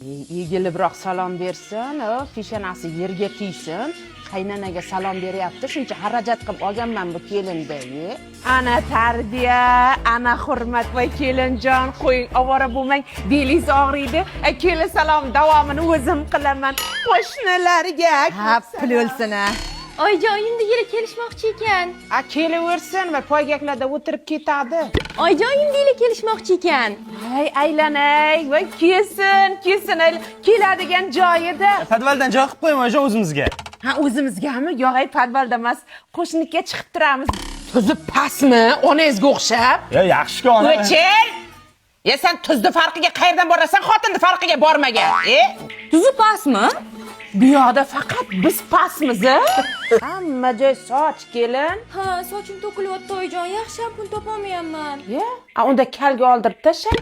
Egilibroq salom bersin, peshanasi yerga kiysin. Qaynanaga salom beryapti, shuncha xarajat qilib olganman bu kelinda. Ana tarbiya, ana hurmat va kelinjon, qo'ying, ovora bo'lmang, belingiz og'riydi. Kelin salom davomini o'zim qilaman. Qo'shnilarga Ha, pul o'lsin ha. Oyijon, oyimda yili kelishmoqchi ekan. kelaversin va poygaklarda o'tirib ketadi. Oyijon, oyimda yili kelishmoqchi ekan. Hay aylanay va kelsin, keladigan joyida. Podvaldan joy qilib qo'ying oyijon o'zimizga. Ha, o'zimizgami? Yo'q, podvalda emas, qo'shniga chiqib turamiz. Tuzi pastmi? Onangizga o'xshab? Yaxshi-ku ona. O'chil! Sen tuzni farqiga qayerdan borasan? Xotinni farqiga bormagan. Tuzi pastmi? Bu yoqda faqat biz pastmiz. Hamma joy soch kelin. Ha, sochim to'kilyapti oyijon, yaxshi shampun topolmayapman. Unda kalga oldirib tashlang.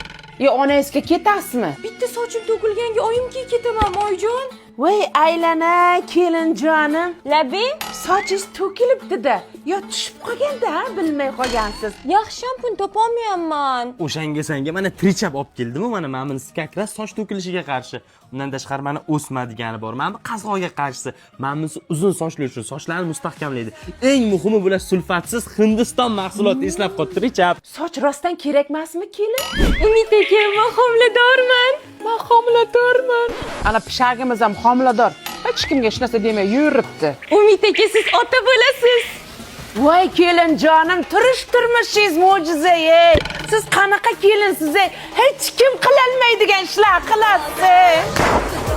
Onangizga ketasizmi? Bitta sochim to'kilganga oyimga ketaman oyijon. Voy aylana, kelinjonim. Labing? Sochingiz to'kilibdi-da. Tushib qolganda, bilmay qolgansiz. Yaxshi shampun topolmayapman. O'shanga senga mana trichap olib keldim-ku, mana buni skakras soch to'kilishiga qarshi. Undan tashqari mana o'sma degani bor. Mana bu qazg'oga qarshi. Mana bunisi uzun sochli uchun sochlarni mustahkamlaydi. Eng muhimi bular sulfatsiz Hindiston mahsuloti, eslab qol, trichap. Soch rostdan kerak emasmi, kelin? Umid aka, men homiladorman. Men homiladorman. Ana pishagimiz ham homilador. Hech kimga hech narsa demay yuribdi. Umid aka, siz ota bo'lasiz. Voy kelinjonim, turmushingiz mo'jiza-ey. Siz qanaqa kelinsiz-ey? Hech kim qilolmaydigan ishlar qilasiz.